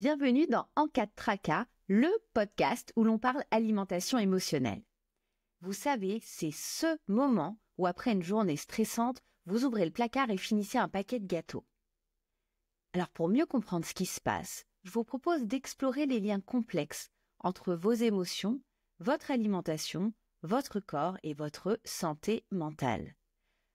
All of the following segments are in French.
Bienvenue dans En cas de tracas, le podcast où l'on parle alimentation émotionnelle. Vous savez, c'est ce moment où après une journée stressante, vous ouvrez le placard et finissez un paquet de gâteaux. Alors pour mieux comprendre ce qui se passe, je vous propose d'explorer les liens complexes entre vos émotions, votre alimentation, votre corps et votre santé mentale.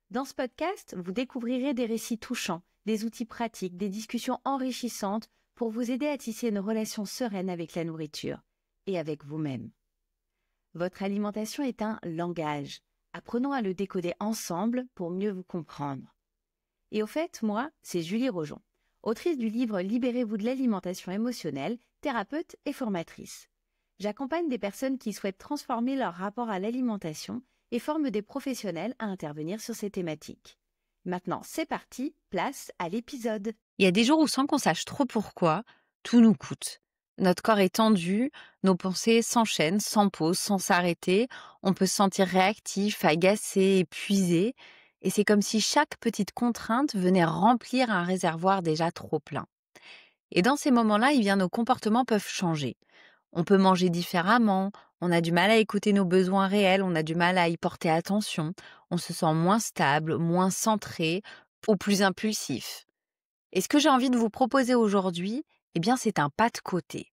Dans ce podcast, vous découvrirez des récits touchants, des outils pratiques, des discussions enrichissantes pour vous aider à tisser une relation sereine avec la nourriture et avec vous-même. Votre alimentation est un langage. Apprenons à le décoder ensemble pour mieux vous comprendre. Et au fait, moi, c'est Julie Rojon, autrice du livre Libérez-vous de l'alimentation émotionnelle, thérapeute et formatrice. J'accompagne des personnes qui souhaitent transformer leur rapport à l'alimentation et forme des professionnels à intervenir sur ces thématiques. Maintenant, c'est parti, place à l'épisode. Il y a des jours où sans qu'on sache trop pourquoi, tout nous coûte. Notre corps est tendu, nos pensées s'enchaînent sans pause, sans s'arrêter. On peut se sentir réactif, agacé, épuisé. Et c'est comme si chaque petite contrainte venait remplir un réservoir déjà trop plein. Et dans ces moments-là, nos comportements peuvent changer. On peut manger différemment, on a du mal à écouter nos besoins réels, on a du mal à y porter attention, on se sent moins stable, moins centré ou plus impulsif. Et ce que j'ai envie de vous proposer aujourd'hui, c'est un pas de côté.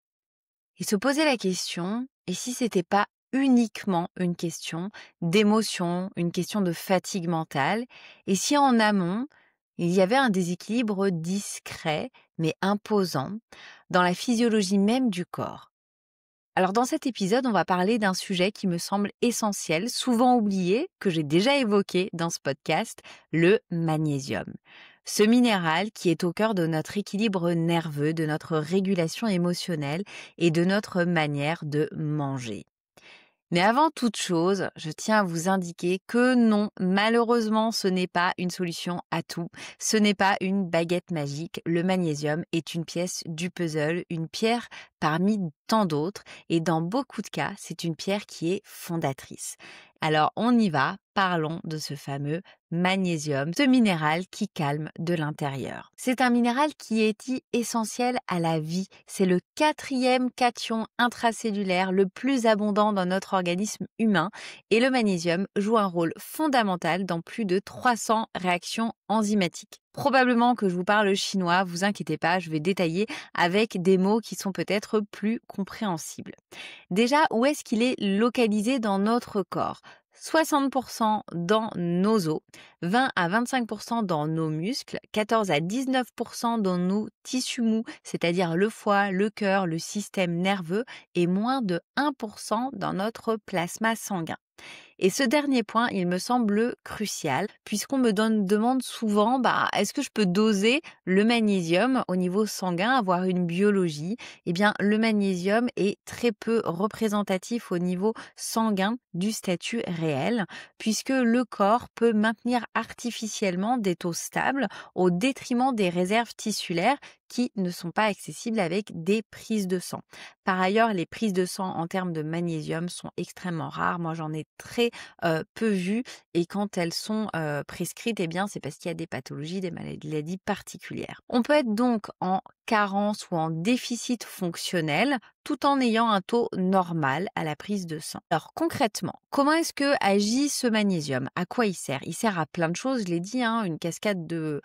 Et se poser la question, et si c'était pas uniquement une question d'émotion, une question de fatigue mentale, et si en amont, il y avait un déséquilibre discret, mais imposant, dans la physiologie même du corps. Alors dans cet épisode, on va parler d'un sujet qui me semble essentiel, souvent oublié, que j'ai déjà évoqué dans ce podcast, le magnésium. Ce minéral qui est au cœur de notre équilibre nerveux, de notre régulation émotionnelle et de notre manière de manger. Mais avant toute chose, je tiens à vous indiquer que non, malheureusement, ce n'est pas une solution à tout. Ce n'est pas une baguette magique. Le magnésium est une pièce du puzzle, une pierre parmi tant d'autres. Et dans beaucoup de cas, c'est une pierre qui est fondatrice. Alors, on y va. Parlons de ce fameux magnésium, ce minéral qui calme de l'intérieur. C'est un minéral qui est essentiel à la vie. C'est le 4e cation intracellulaire le plus abondant dans notre organisme humain et le magnésium joue un rôle fondamental dans plus de 300 réactions enzymatiques. Probablement que je vous parle chinois, vous inquiétez pas, je vais détailler avec des mots qui sont peut-être plus compréhensibles. Déjà, où est-ce qu'il est localisé dans notre corps ? 60% dans nos os, 20 à 25% dans nos muscles, 14 à 19% dans nos tissus mous, c'est-à-dire le foie, le cœur, le système nerveux, et moins de 1% dans notre plasma sanguin. Et ce dernier point, il me semble crucial, puisqu'on me demande souvent, est-ce que je peux doser le magnésium au niveau sanguin, avoir une biologie ? Le magnésium est très peu représentatif au niveau sanguin du statut réel, puisque le corps peut maintenir artificiellement des taux stables au détriment des réserves tissulaires qui ne sont pas accessibles avec des prises de sang. Par ailleurs, les prises de sang en termes de magnésium sont extrêmement rares. Moi, j'en ai très peu vues et quand elles sont prescrites, c'est parce qu'il y a des pathologies, des maladies particulières. On peut être donc en carence ou en déficit fonctionnel tout en ayant un taux normal à la prise de sang. Alors concrètement, comment est-ce que agit ce magnésium ? À quoi il sert ? Il sert à plein de choses, je l'ai dit, une cascade de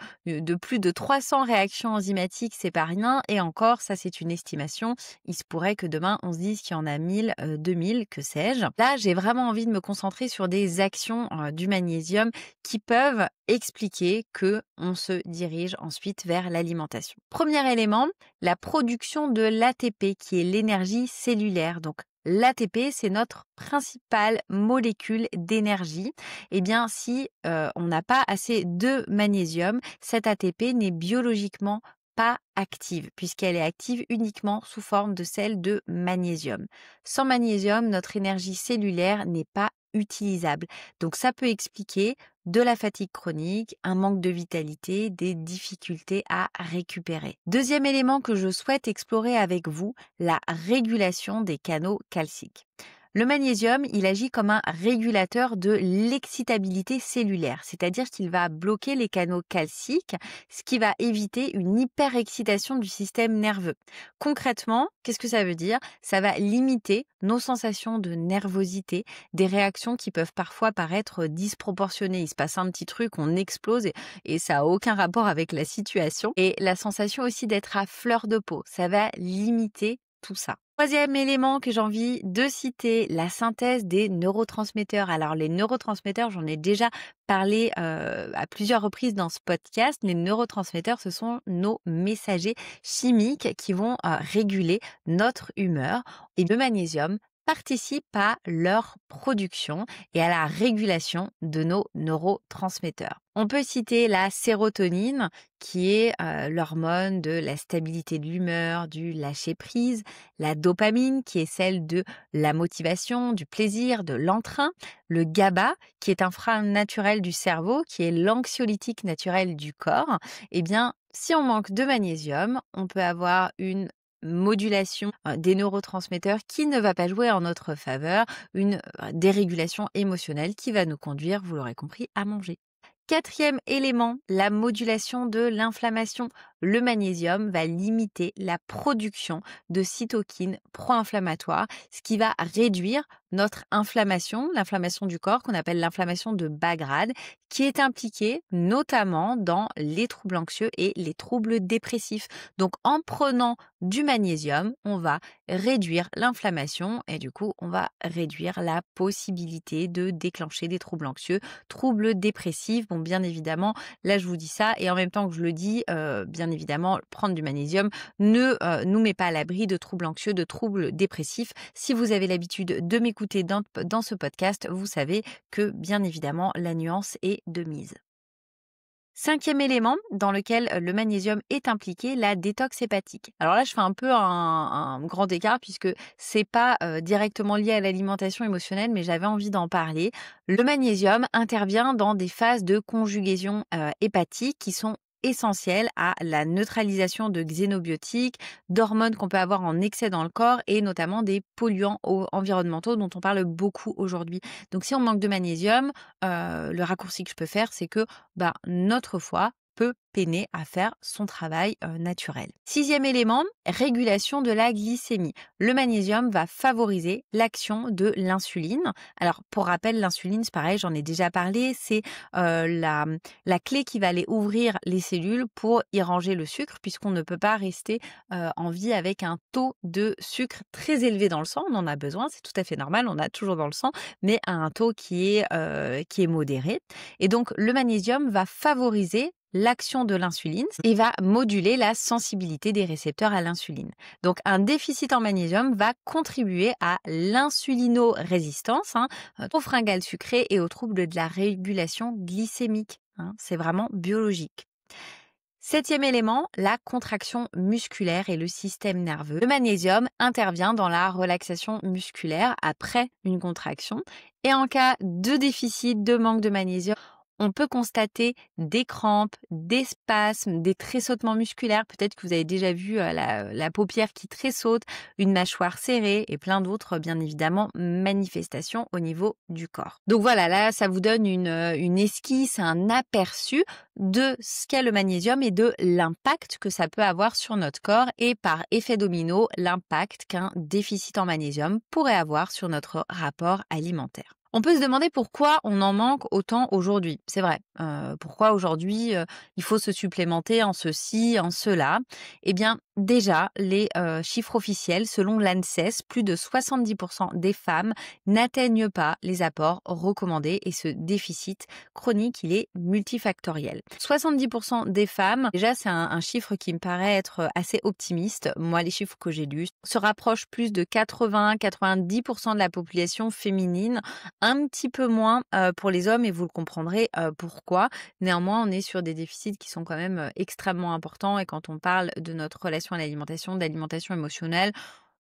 plus de 300 réactions enzymatiques, c'est pas rien, et encore, ça c'est une estimation. Il se pourrait que demain on se dise qu'il y en a 1000, 2000, que sais-je. Là, j'ai vraiment envie de me concentrer sur des actions du magnésium qui peuvent expliquer que on se dirige ensuite vers l'alimentation. Premier élément, la production de l'ATP qui est l'énergie cellulaire. Donc l'ATP, c'est notre principale molécule d'énergie. Si on n'a pas assez de magnésium, cette ATP n'est biologiquement pas active, puisqu'elle est active uniquement sous forme de sel de magnésium. Sans magnésium, notre énergie cellulaire n'est pas utilisable. Donc ça peut expliquer de la fatigue chronique, un manque de vitalité, des difficultés à récupérer. Deuxième élément que je souhaite explorer avec vous, la régulation des canaux calciques. Le magnésium, il agit comme un régulateur de l'excitabilité cellulaire, c'est-à-dire qu'il va bloquer les canaux calciques, ce qui va éviter une hyperexcitation du système nerveux. Concrètement, qu'est-ce que ça veut dire? Ça va limiter nos sensations de nervosité, des réactions qui peuvent parfois paraître disproportionnées. Il se passe un petit truc, on explose et ça n'a aucun rapport avec la situation. Et la sensation aussi d'être à fleur de peau, ça va limiter tout ça. Troisième élément que j'ai envie de citer, la synthèse des neurotransmetteurs. Alors les neurotransmetteurs, j'en ai déjà parlé à plusieurs reprises dans ce podcast. Les neurotransmetteurs, ce sont nos messagers chimiques qui vont réguler notre humeur. Et le magnésium participe à leur production et à la régulation de nos neurotransmetteurs. On peut citer la sérotonine, qui est l'hormone de la stabilité de l'humeur, du lâcher-prise, la dopamine, qui est celle de la motivation, du plaisir, de l'entrain, le GABA, qui est un frein naturel du cerveau, qui est l'anxiolytique naturel du corps. Eh bien, si on manque de magnésium, on peut avoir une modulation des neurotransmetteurs qui ne va pas jouer en notre faveur, une dérégulation émotionnelle qui va nous conduire, vous l'aurez compris, à manger. Quatrième élément, la modulation de l'inflammation. Le magnésium va limiter la production de cytokines pro-inflammatoires, ce qui va réduire notre inflammation, l'inflammation du corps qu'on appelle l'inflammation de bas grade, qui est impliquée notamment dans les troubles anxieux et les troubles dépressifs. Donc en prenant du magnésium, on va réduire l'inflammation et du coup, on va réduire la possibilité de déclencher des troubles anxieux, troubles dépressifs. Bon, bien évidemment, là je vous dis ça et en même temps que je le dis, bien évidemment, prendre du magnésium ne nous met pas à l'abri de troubles anxieux, de troubles dépressifs. Si vous avez l'habitude de m'écouter dans ce podcast, vous savez que bien évidemment, la nuance est de mise. Cinquième élément dans lequel le magnésium est impliqué, la détox hépatique. Alors là, je fais un peu un grand écart puisque c'est pas directement lié à l'alimentation émotionnelle, mais j'avais envie d'en parler. Le magnésium intervient dans des phases de conjugaison hépatique qui sont essentielles à la neutralisation de xénobiotiques, d'hormones qu'on peut avoir en excès dans le corps et notamment des polluants environnementaux dont on parle beaucoup aujourd'hui. Donc si on manque de magnésium, le raccourci que je peux faire, c'est que notre foie peut peiner à faire son travail naturel. Sixième élément, régulation de la glycémie. Le magnésium va favoriser l'action de l'insuline. Alors, pour rappel, l'insuline, c'est pareil, j'en ai déjà parlé, c'est la clé qui va aller ouvrir les cellules pour y ranger le sucre, puisqu'on ne peut pas rester en vie avec un taux de sucre très élevé dans le sang. On en a besoin, c'est tout à fait normal, on a toujours dans le sang, mais à un taux qui est modéré. Et donc, le magnésium va favoriser l'action de l'insuline et va moduler la sensibilité des récepteurs à l'insuline. Donc, un déficit en magnésium va contribuer à l'insulinorésistance, aux fringales sucrées et aux troubles de la régulation glycémique. C'est vraiment biologique. Septième élément, la contraction musculaire et le système nerveux. Le magnésium intervient dans la relaxation musculaire après une contraction. Et en cas de déficit, de manque de magnésium, on peut constater des crampes, des spasmes, des tressautements musculaires. Peut-être que vous avez déjà vu la paupière qui tressaute, une mâchoire serrée et plein d'autres, bien évidemment, manifestations au niveau du corps. Donc voilà, là, ça vous donne une esquisse, un aperçu de ce qu'est le magnésium et de l'impact que ça peut avoir sur notre corps et par effet domino, l'impact qu'un déficit en magnésium pourrait avoir sur notre rapport alimentaire. On peut se demander pourquoi on en manque autant aujourd'hui. C'est vrai. Pourquoi aujourd'hui il faut se supplémenter en ceci, en cela. Eh bien, déjà, les chiffres officiels, selon l'ANSES, plus de 70% des femmes n'atteignent pas les apports recommandés et ce déficit chronique, il est multifactoriel. 70% des femmes, déjà c'est un chiffre qui me paraît être assez optimiste. Moi, les chiffres que j'ai lus se rapprochent plus de 80-90% de la population féminine, un petit peu moins pour les hommes et vous le comprendrez pourquoi. Néanmoins, on est sur des déficits qui sont quand même extrêmement importants et quand on parle de notre relation à l'alimentation, d'alimentation émotionnelle,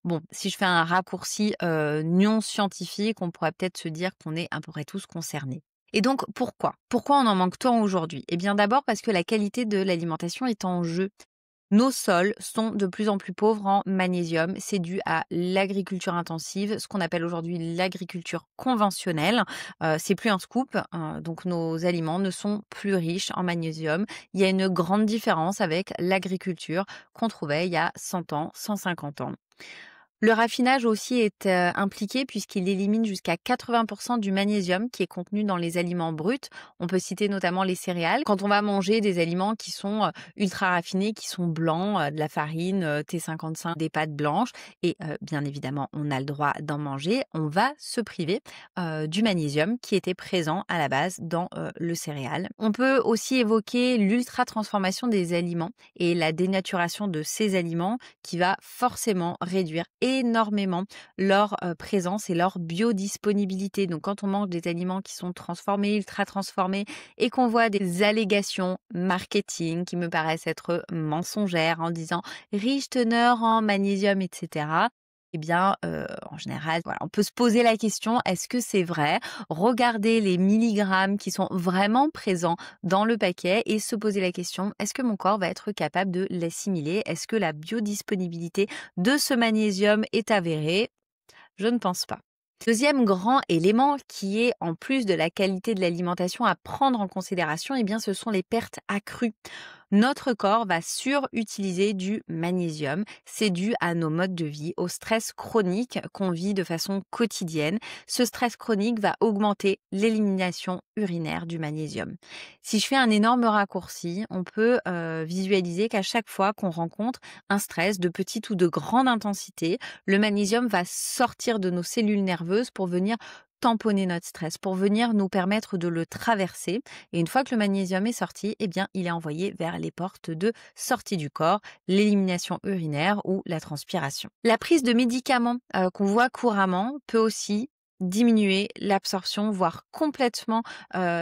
bon, si je fais un raccourci non scientifique, on pourrait peut-être se dire qu'on est à peu près tous concernés. Et donc, pourquoi on en manque tant aujourd'hui? Eh bien, d'abord parce que la qualité de l'alimentation est en jeu. Nos sols sont de plus en plus pauvres en magnésium. C'est dû à l'agriculture intensive, ce qu'on appelle aujourd'hui l'agriculture conventionnelle. C'est plus un scoop, donc nos aliments ne sont plus riches en magnésium. Il y a une grande différence avec l'agriculture qu'on trouvait il y a 100 ans, 150 ans. Le raffinage aussi est impliqué puisqu'il élimine jusqu'à 80% du magnésium qui est contenu dans les aliments bruts. On peut citer notamment les céréales. Quand on va manger des aliments qui sont ultra raffinés, qui sont blancs, de la farine, T55, des pâtes blanches, et bien évidemment on a le droit d'en manger, on va se priver du magnésium qui était présent à la base dans le céréal. On peut aussi évoquer l'ultra-transformation des aliments et la dénaturation de ces aliments qui va forcément réduire énormément leur présence et leur biodisponibilité. Donc quand on mange des aliments qui sont transformés, ultra transformés, et qu'on voit des allégations marketing qui me paraissent être mensongères en disant riche teneur en magnésium, etc. Eh bien, en général, voilà, on peut se poser la question, est-ce que c'est vrai? Regarder les milligrammes qui sont vraiment présents dans le paquet et se poser la question, est-ce que mon corps va être capable de l'assimiler? Est-ce que la biodisponibilité de ce magnésium est avérée? Je ne pense pas. Deuxième grand élément qui est, en plus de la qualité de l'alimentation à prendre en considération, eh bien, ce sont les pertes accrues. Notre corps va surutiliser du magnésium. C'est dû à nos modes de vie, au stress chronique qu'on vit de façon quotidienne. Ce stress chronique va augmenter l'élimination urinaire du magnésium. Si je fais un énorme raccourci, on peut visualiser qu'à chaque fois qu'on rencontre un stress de petite ou de grande intensité, le magnésium va sortir de nos cellules nerveuses pour venir tamponner notre stress, pour venir nous permettre de le traverser. Et une fois que le magnésium est sorti, eh bien, il est envoyé vers les portes de sortie du corps, l'élimination urinaire ou la transpiration. La prise de médicaments qu'on voit couramment peut aussi diminuer l'absorption, voire complètement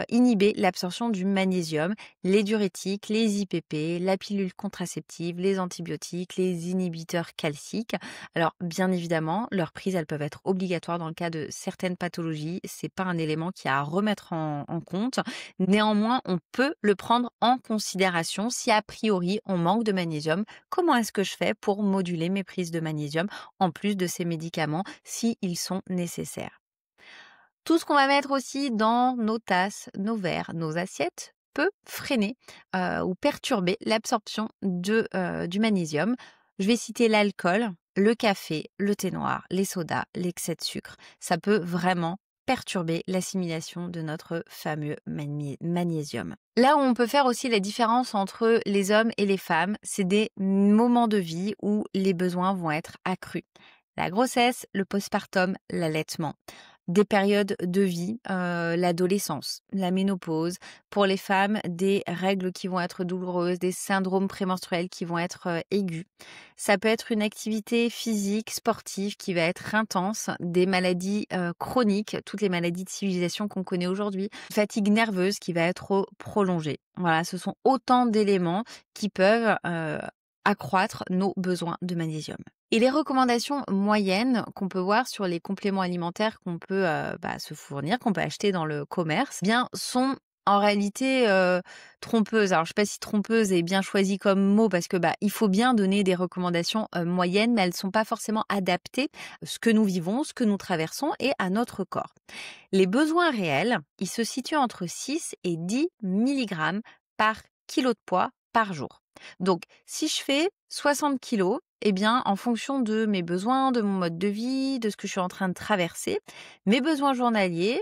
inhiber l'absorption du magnésium. Les diurétiques, les IPP, la pilule contraceptive, les antibiotiques, les inhibiteurs calciques. Alors, bien évidemment, leurs prises, elles peuvent être obligatoires dans le cas de certaines pathologies. C'est pas un élément qui a à remettre en compte. Néanmoins, on peut le prendre en considération si a priori on manque de magnésium. Comment est-ce que je fais pour moduler mes prises de magnésium en plus de ces médicaments s'ils sont nécessaires? Tout ce qu'on va mettre aussi dans nos tasses, nos verres, nos assiettes peut freiner ou perturber l'absorption du magnésium. Je vais citer l'alcool, le café, le thé noir, les sodas, l'excès de sucre. Ça peut vraiment perturber l'assimilation de notre fameux magnésium. Là où on peut faire aussi la différence entre les hommes et les femmes, c'est des moments de vie où les besoins vont être accrus. La grossesse, le postpartum, l'allaitement. Des périodes de vie, l'adolescence, la ménopause. Pour les femmes, des règles qui vont être douloureuses, des syndromes prémenstruels qui vont être aigus. Ça peut être une activité physique, sportive qui va être intense, des maladies chroniques, toutes les maladies de civilisation qu'on connaît aujourd'hui, une fatigue nerveuse qui va être prolongée. Voilà, ce sont autant d'éléments qui peuvent accroître nos besoins de magnésium. Et les recommandations moyennes qu'on peut voir sur les compléments alimentaires qu'on peut se fournir, qu'on peut acheter dans le commerce, bien sont en réalité trompeuses. Alors je sais pas si trompeuse est bien choisi comme mot parce que il faut bien donner des recommandations moyennes, mais elles sont pas forcément adaptées à ce que nous vivons, ce que nous traversons et à notre corps. Les besoins réels, ils se situent entre 6 et 10 mg par kilo de poids par jour. Donc, si je fais 60 kilos, eh bien, en fonction de mes besoins, de mon mode de vie, de ce que je suis en train de traverser, mes besoins journaliers,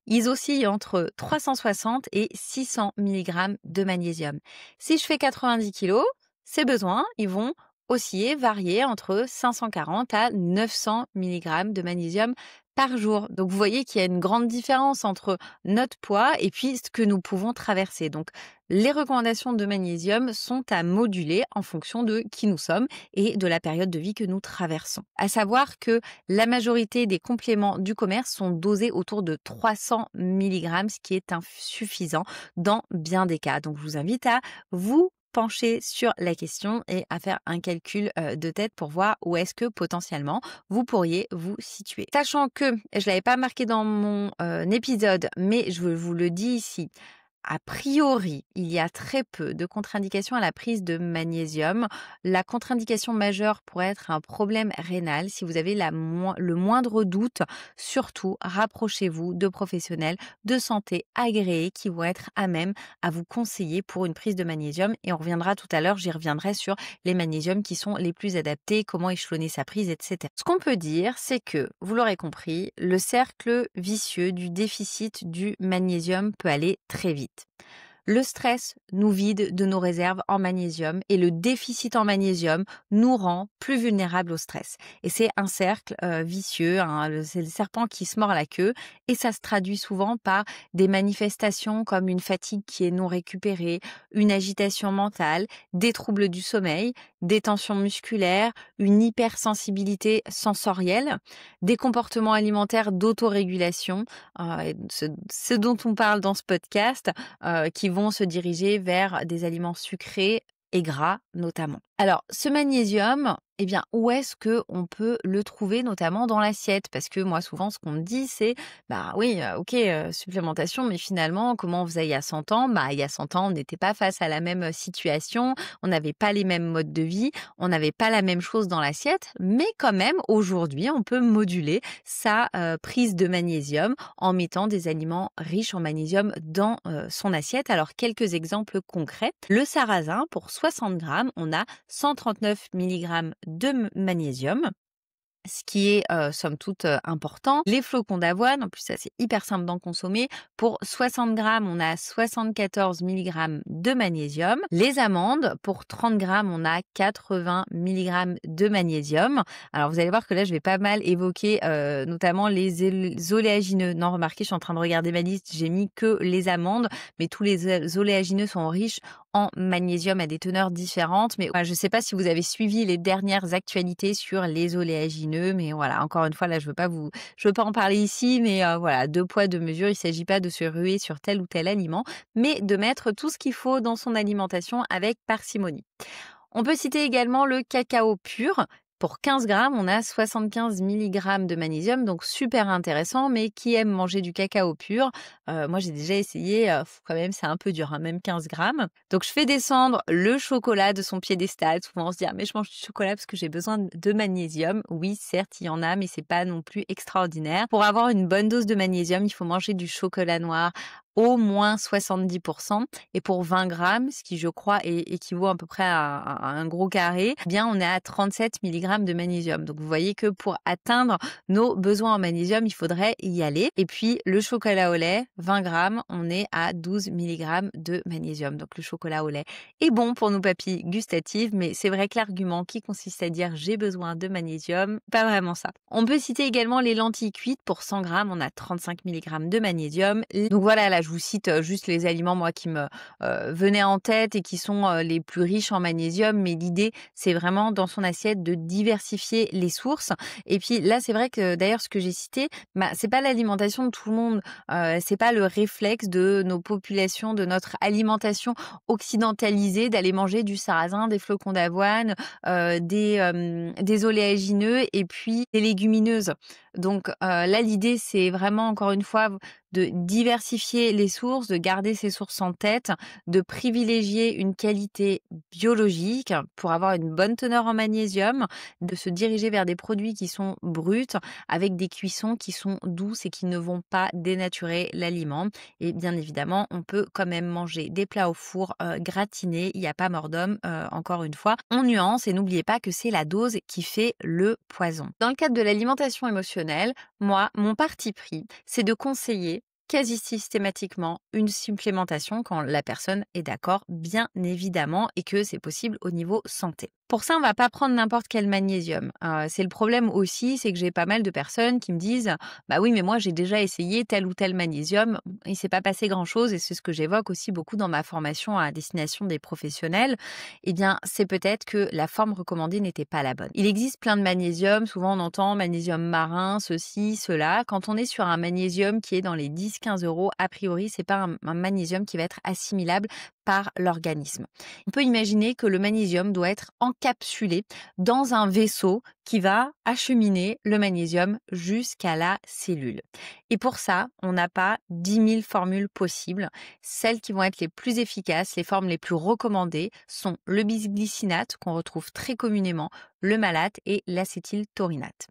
ils oscillent entre 360 et 600 mg de magnésium. Si je fais 90 kilos, ces besoins, ils vont osciller, varier entre 540 à 900 mg de magnésium par jour. Donc, vous voyez qu'il y a une grande différence entre notre poids et puis ce que nous pouvons traverser. Donc, les recommandations de magnésium sont à moduler en fonction de qui nous sommes et de la période de vie que nous traversons. À savoir que la majorité des compléments du commerce sont dosés autour de 300 mg, ce qui est insuffisant dans bien des cas. Donc, je vous invite à vous pencher sur la question et à faire un calcul de tête pour voir où est-ce que potentiellement vous pourriez vous situer. Sachant que, je ne l'avais pas marqué dans mon épisode, mais je vous le dis ici, A priori, il y a très peu de contre-indications à la prise de magnésium. La contre-indication majeure pourrait être un problème rénal. Si vous avez le moindre doute, surtout rapprochez-vous de professionnels de santé agréés qui vont être à même à vous conseiller pour une prise de magnésium. Et on reviendra tout à l'heure, j'y reviendrai sur les magnésiums qui sont les plus adaptés, comment échelonner sa prise, etc. Ce qu'on peut dire, c'est que, vous l'aurez compris, le cercle vicieux du déficit du magnésium peut aller très vite. Le stress nous vide de nos réserves en magnésium et le déficit en magnésium nous rend plus vulnérables au stress. Et c'est un cercle vicieux, hein, c'est le serpent qui se mord la queue et ça se traduit souvent par des manifestations comme une fatigue qui est non récupérée, une agitation mentale, des troubles du sommeil, des tensions musculaires, une hypersensibilité sensorielle, des comportements alimentaires d'autorégulation, ce dont on parle dans ce podcast, qui vont se diriger vers des aliments sucrés et gras notamment. Alors, ce magnésium, eh bien, où est-ce qu'on peut le trouver, notamment dans l'assiette? Parce que moi, souvent, ce qu'on me dit, c'est, bah oui, ok, supplémentation, mais finalement, comment on faisait il y a 100 ans? Bah, il y a 100 ans, on n'était pas face à la même situation, on n'avait pas les mêmes modes de vie, on n'avait pas la même chose dans l'assiette, mais quand même, aujourd'hui, on peut moduler sa prise de magnésium en mettant des aliments riches en magnésium dans son assiette. Alors, quelques exemples concrets. Le sarrasin, pour 60 grammes, on a 139 mg de magnésium, ce qui est somme toute important. Les flocons d'avoine, en plus ça c'est hyper simple d'en consommer. Pour 60 grammes, on a 74 mg de magnésium. Les amandes, pour 30 grammes, on a 80 mg de magnésium. Alors vous allez voir que là je vais pas mal évoquer notamment les oléagineux. Non, remarquez, je suis en train de regarder ma liste, j'ai mis que les amandes, mais tous les oléagineux sont riches en magnésium à des teneurs différentes. Mais je ne sais pas si vous avez suivi les dernières actualités sur les oléagineux, mais voilà, encore une fois, là, je veux pas en parler ici, mais voilà, 2 poids, 2 mesures. Il s'agit pas de se ruer sur tel ou tel aliment, mais de mettre tout ce qu'il faut dans son alimentation avec parcimonie. On peut citer également le cacao pur. Pour 15 grammes, on a 75 mg de magnésium, donc super intéressant, mais qui aime manger du cacao pur? Moi, j'ai déjà essayé, quand même, c'est un peu dur, hein, même 15 grammes. Donc, je fais descendre le chocolat de son piédestal. Souvent, on se dit: «Ah, mais je mange du chocolat parce que j'ai besoin de magnésium». Oui, certes, il y en a, mais c'est pas non plus extraordinaire. Pour avoir une bonne dose de magnésium, il faut manger du chocolat noir au moins 70%. Et pour 20 grammes, ce qui, je crois, équivaut à peu près à un gros carré, eh bien, on est à 37 mg de magnésium. Donc, vous voyez que pour atteindre nos besoins en magnésium, il faudrait y aller. Et puis, le chocolat au lait, 20 grammes, on est à 12 mg de magnésium. Donc, le chocolat au lait est bon pour nos papilles gustatives, mais c'est vrai que l'argument qui consiste à dire j'ai besoin de magnésium, pas vraiment ça. On peut citer également les lentilles cuites. Pour 100 grammes, on a 35 mg de magnésium. Donc voilà, là, je vous cite juste les aliments, moi, qui me venaient en tête et qui sont les plus riches en magnésium. Mais l'idée, c'est vraiment dans son assiette de diversifier les sources. Et puis là, c'est vrai que d'ailleurs, ce que j'ai cité, c'est pas l'alimentation de tout le monde. C'est pas le réflexe de nos populations, de notre alimentation occidentalisée d'aller manger du sarrasin, des flocons d'avoine, des oléagineux et puis des légumineuses. Donc là, l'idée, c'est vraiment, encore une fois, de diversifier les sources, de garder ces sources en tête, de privilégier une qualité biologique pour avoir une bonne teneur en magnésium, de se diriger vers des produits qui sont bruts, avec des cuissons qui sont douces et qui ne vont pas dénaturer l'aliment. Et bien évidemment, on peut quand même manger des plats au four gratinés, il n'y a pas mort d'homme, encore une fois. On nuance et n'oubliez pas que c'est la dose qui fait le poison. Dans le cadre de l'alimentation émotionnelle, moi, mon parti pris, c'est de conseiller quasi systématiquement une supplémentation quand la personne est d'accord, bien évidemment, et que c'est possible au niveau santé. Pour ça, on va pas prendre n'importe quel magnésium. C'est le problème aussi, c'est que j'ai pas mal de personnes qui me disent: «Bah oui, mais moi j'ai déjà essayé tel ou tel magnésium, il s'est pas passé grand-chose» et c'est ce que j'évoque aussi beaucoup dans ma formation à destination des professionnels. Eh bien, c'est peut-être que la forme recommandée n'était pas la bonne. Il existe plein de magnésium, souvent on entend magnésium marin, ceci, cela. Quand on est sur un magnésium qui est dans les 10-15 €, a priori, c'est pas un magnésium qui va être assimilable par l'organisme. On peut imaginer que le magnésium doit être encapsulé dans un vaisseau qui va acheminer le magnésium jusqu'à la cellule. Et pour ça, on n'a pas 10 000 formules possibles. Celles qui vont être les plus efficaces, les formes les plus recommandées sont le bisglycinate qu'on retrouve très communément, le malate et l'acétyltaurinate.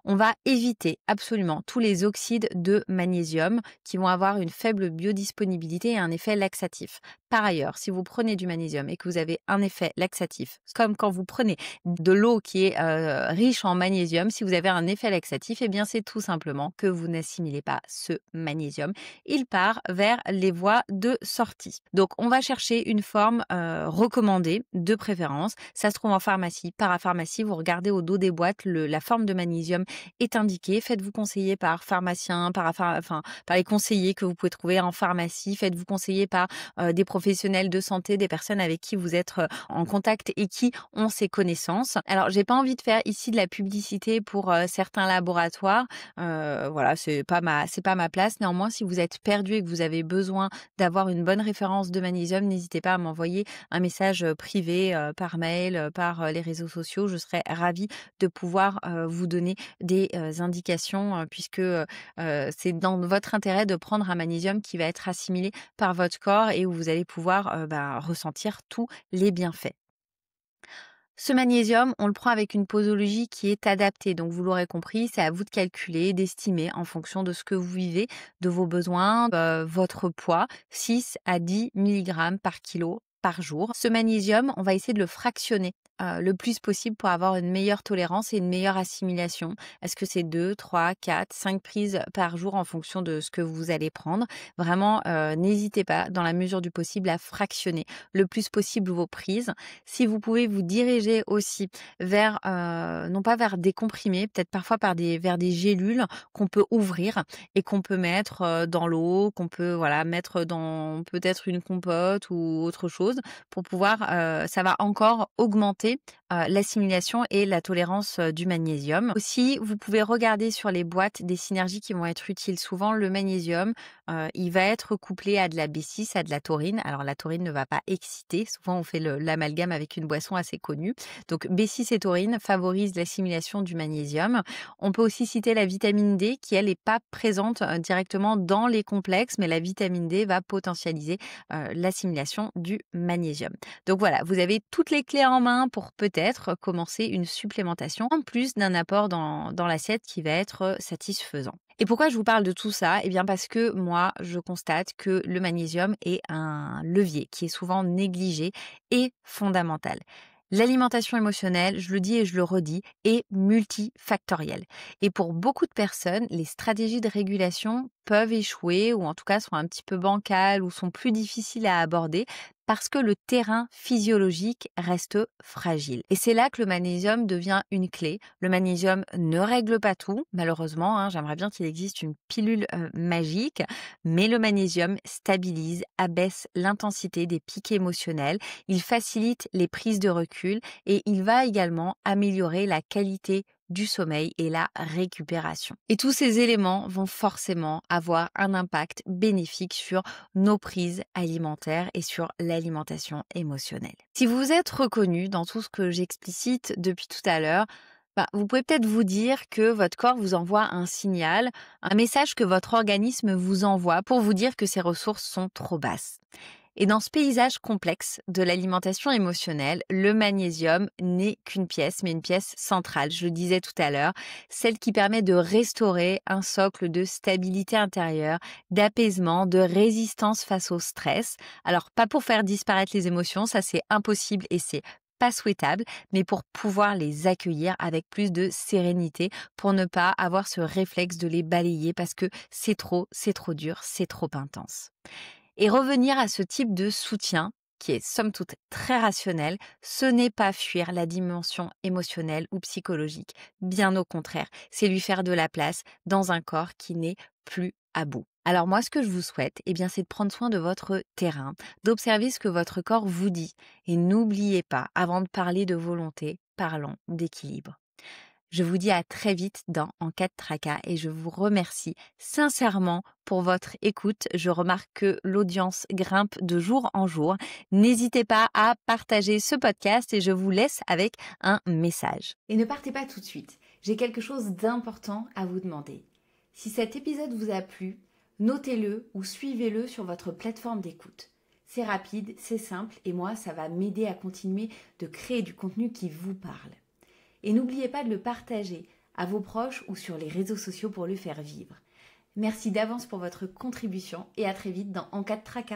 On va éviter absolument tous les oxydes de magnésium qui vont avoir une faible biodisponibilité et un effet laxatif. Par ailleurs, si vous prenez du magnésium et que vous avez un effet laxatif, comme quand vous prenez de l'eau qui est riche en magnésium, si vous avez un effet laxatif, eh bien c'est tout simplement que vous n'assimilez pas ce magnésium. Il part vers les voies de sortie. Donc on va chercher une forme recommandée de préférence. Ça se trouve en pharmacie, parapharmacie. Vous regardez au dos des boîtes, la forme de magnésium est indiquée. Faites-vous conseiller par pharmacien, par les conseillers que vous pouvez trouver en pharmacie. Faites-vous conseiller par des professionnels de santé, des personnes avec qui vous êtes en contact et qui ont ces connaissances. Alors, j'ai pas envie de faire ici de la publicité pour certains laboratoires. Voilà, c'est pas ma place. Néanmoins, si vous êtes perdu et que vous avez besoin d'avoir une bonne référence de magnésium, n'hésitez pas à m'envoyer un message privé par mail, par les réseaux sociaux. Je serais ravie de pouvoir vous donner des indications puisque c'est dans votre intérêt de prendre un magnésium qui va être assimilé par votre corps et où vous allez pouvoir ressentir tous les bienfaits. Ce magnésium, on le prend avec une posologie qui est adaptée. Donc, vous l'aurez compris, c'est à vous de calculer, d'estimer en fonction de ce que vous vivez, de vos besoins, votre poids, 6 à 10 mg par kilo par jour. Ce magnésium, on va essayer de le fractionner le plus possible pour avoir une meilleure tolérance et une meilleure assimilation. Est-ce que c'est 2, 3, 4, 5 prises par jour en fonction de ce que vous allez prendre? Vraiment, n'hésitez pas, dans la mesure du possible, à fractionner le plus possible vos prises. Si vous pouvez vous diriger aussi vers, non pas vers des comprimés, peut-être parfois vers des gélules qu'on peut ouvrir et qu'on peut mettre dans l'eau, qu'on peut mettre dans peut-être une compote ou autre chose pour pouvoir, ça va encore augmenter l'assimilation et la tolérance du magnésium. Aussi, vous pouvez regarder sur les boîtes des synergies qui vont être utiles. Souvent, le magnésium, il va être couplé à de la B6, à de la taurine. Alors, la taurine ne va pas exciter. Souvent, on fait l'amalgame avec une boisson assez connue. Donc, B6 et taurine favorisent l'assimilation du magnésium. On peut aussi citer la vitamine D qui, elle, n'est pas présente directement dans les complexes, mais la vitamine D va potentialiser l'assimilation du magnésium. Donc voilà, vous avez toutes les clés en main pour peut-être commencer une supplémentation en plus d'un apport dans l'assiette qui va être satisfaisant. Et pourquoi je vous parle de tout ça? Eh bien parce que moi, je constate que le magnésium est un levier qui est souvent négligé et fondamental. L'alimentation émotionnelle, je le dis et je le redis, est multifactorielle. Et pour beaucoup de personnes, les stratégies de régulation peuvent échouer ou en tout cas sont un petit peu bancales ou sont plus difficiles à aborder parce que le terrain physiologique reste fragile. Et c'est là que le magnésium devient une clé. Le magnésium ne règle pas tout, malheureusement, j'aimerais bien qu'il existe une pilule magique, mais le magnésium stabilise, abaisse l'intensité des pics émotionnels, il facilite les prises de recul et il va également améliorer la qualité du sommeil et la récupération. Et tous ces éléments vont forcément avoir un impact bénéfique sur nos prises alimentaires et sur l'alimentation émotionnelle. Si vous vous êtes reconnu dans tout ce que j'explicite depuis tout à l'heure, vous pouvez peut-être vous dire que votre corps vous envoie un signal, un message que votre organisme vous envoie pour vous dire que ses ressources sont trop basses. Et dans ce paysage complexe de l'alimentation émotionnelle, le magnésium n'est qu'une pièce, mais une pièce centrale, je le disais tout à l'heure, celle qui permet de restaurer un socle de stabilité intérieure, d'apaisement, de résistance face au stress. Alors, pas pour faire disparaître les émotions, ça c'est impossible et c'est pas souhaitable, mais pour pouvoir les accueillir avec plus de sérénité, pour ne pas avoir ce réflexe de les balayer parce que c'est trop dur, c'est trop intense. Et revenir à ce type de soutien, qui est somme toute très rationnel, ce n'est pas fuir la dimension émotionnelle ou psychologique. Bien au contraire, c'est lui faire de la place dans un corps qui n'est plus à bout. Alors moi, ce que je vous souhaite, c'est de prendre soin de votre terrain, d'observer ce que votre corps vous dit. Et n'oubliez pas, avant de parler de volonté, parlons d'équilibre. Je vous dis à très vite dans En cas de tracas et je vous remercie sincèrement pour votre écoute. Je remarque que l'audience grimpe de jour en jour. N'hésitez pas à partager ce podcast et je vous laisse avec un message. Et ne partez pas tout de suite. J'ai quelque chose d'important à vous demander. Si cet épisode vous a plu, notez-le ou suivez-le sur votre plateforme d'écoute. C'est rapide, c'est simple et moi, ça va m'aider à continuer de créer du contenu qui vous parle. Et n'oubliez pas de le partager à vos proches ou sur les réseaux sociaux pour le faire vivre. Merci d'avance pour votre contribution et à très vite dans En cas de tracas.